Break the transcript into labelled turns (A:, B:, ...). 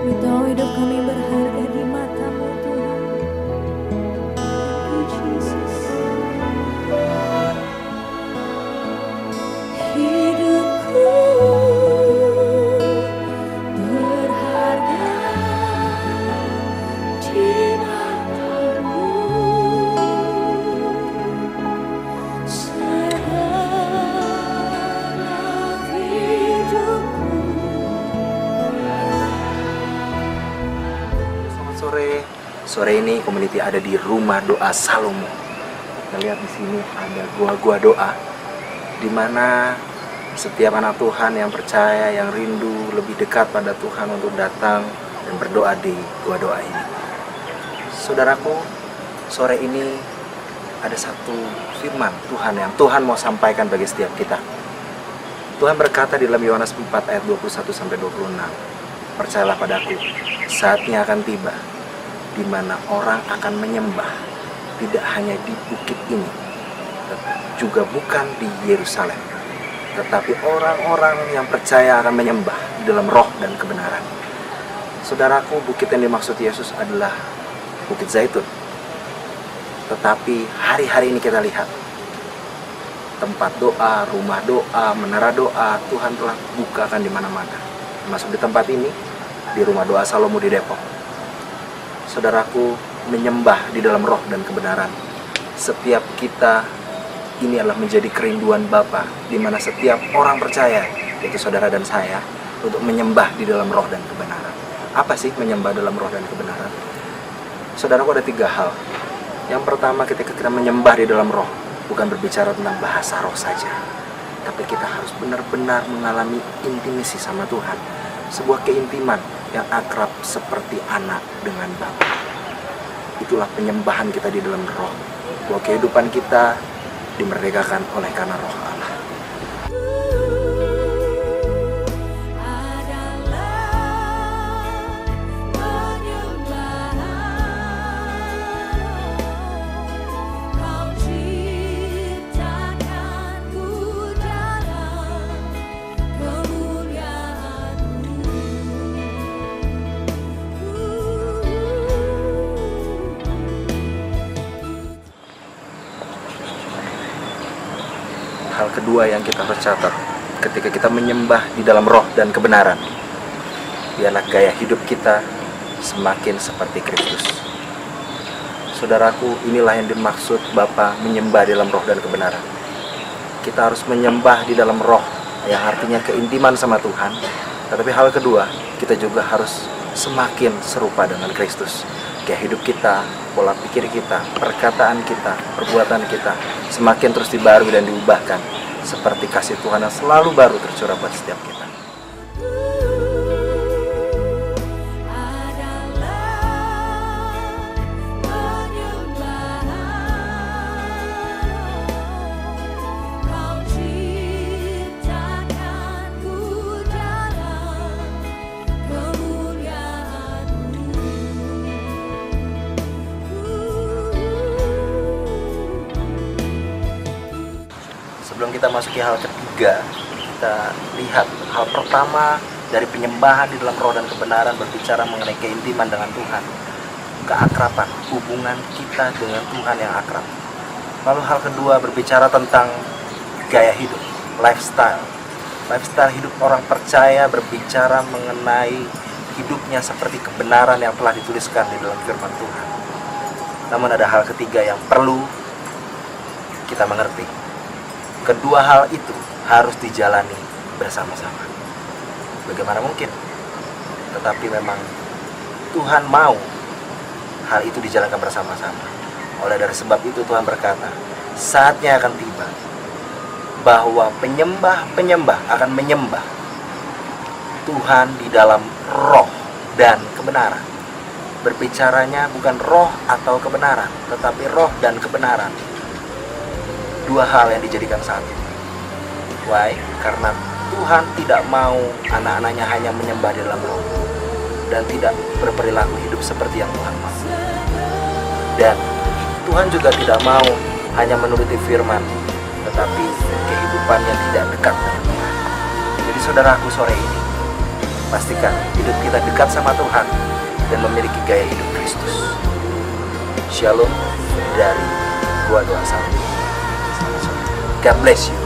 A: Kami tahu hidup kami berharga di mata-Mu Tuhan. Thank you, Jesus. Hidupku berharga di mata-Mu. Segenap hidupku.
B: Selamat sore. Sore ini community ada di Rumah Doa Salomo. Kita lihat di sini ada gua-gua doa, di mana setiap anak Tuhan yang percaya, yang rindu lebih dekat pada Tuhan untuk datang dan berdoa di gua doa ini. Saudaraku, sore ini ada satu firman Tuhan yang Tuhan mau sampaikan bagi setiap kita. Tuhan berkata di dalam Yohanes 4 ayat 21-26, percayalah padaku, saatnya akan tiba di mana orang akan menyembah tidak hanya di bukit ini, juga bukan di Yerusalem, tetapi orang-orang yang percaya akan menyembah di dalam roh dan kebenaran. Saudaraku, bukit yang dimaksud Yesus adalah Bukit Zaitun. Tetapi hari-hari ini kita lihat tempat doa, rumah doa, menara doa Tuhan telah bukakan di mana-mana. Masuk di tempat ini, di Rumah Doa Salomo di Depok. Saudaraku, menyembah di dalam roh dan kebenaran. Setiap kita ini adalah menjadi kerinduan Bapa, di mana setiap orang percaya, yaitu saudara dan saya, untuk menyembah di dalam roh dan kebenaran. Apa sih menyembah dalam roh dan kebenaran? Saudaraku, ada 3 hal. Yang pertama, ketika kita menyembah di dalam roh, bukan berbicara tentang bahasa roh saja, tapi kita harus benar-benar mengalami intimisi sama Tuhan. Sebuah keintiman yang akrab seperti anak dengan Bapa. Itulah penyembahan kita di dalam roh, bahwa kehidupan kita dimerdekakan oleh karena roh Allah. Hal kedua yang kita harus catat ketika kita menyembah di dalam roh dan kebenaran, biarlah gaya hidup kita semakin seperti Kristus. Saudaraku, inilah yang dimaksud Bapa menyembah di dalam roh dan kebenaran. Kita harus menyembah di dalam roh, yang artinya keintiman sama Tuhan. Tetapi hal kedua, kita juga harus semakin serupa dengan Kristus. Gaya hidup kita, pola pikir kita, perkataan kita, perbuatan kita semakin terus dibarui dan diubahkan seperti kasih Tuhan yang selalu baru tercurah buat setiap kita. Sebelum kita masuki hal ketiga, kita lihat hal pertama dari penyembahan di dalam roh dan kebenaran berbicara mengenai keintiman dengan Tuhan, keakraban, hubungan kita dengan Tuhan yang akrab. Lalu hal kedua berbicara tentang gaya hidup, lifestyle. Lifestyle hidup orang percaya berbicara mengenai hidupnya seperti kebenaran yang telah dituliskan di dalam firman Tuhan. Namun ada hal ketiga yang perlu kita mengerti. Kedua hal itu harus dijalani bersama-sama. Bagaimana mungkin? Tetapi memang Tuhan mau hal itu dijalankan bersama-sama. Oleh dari sebab itu Tuhan berkata, saatnya akan tiba bahwa penyembah-penyembah akan menyembah Tuhan di dalam roh dan kebenaran. Berbicaranya bukan roh atau kebenaran, tetapi roh dan kebenaran. Dua hal yang dijadikan satu. Why? Karena Tuhan tidak mau anak-anaknya hanya menyembah di dalam roh dan tidak berperilaku hidup seperti yang Tuhan mau. Dan Tuhan juga tidak mau hanya menuruti firman, tetapi kehidupannya tidak dekat dengan Tuhan. Jadi saudaraku, sore ini pastikan hidup kita dekat sama Tuhan dan memiliki gaya hidup Kristus. Shalom dari Gua Doa Salam. God bless you.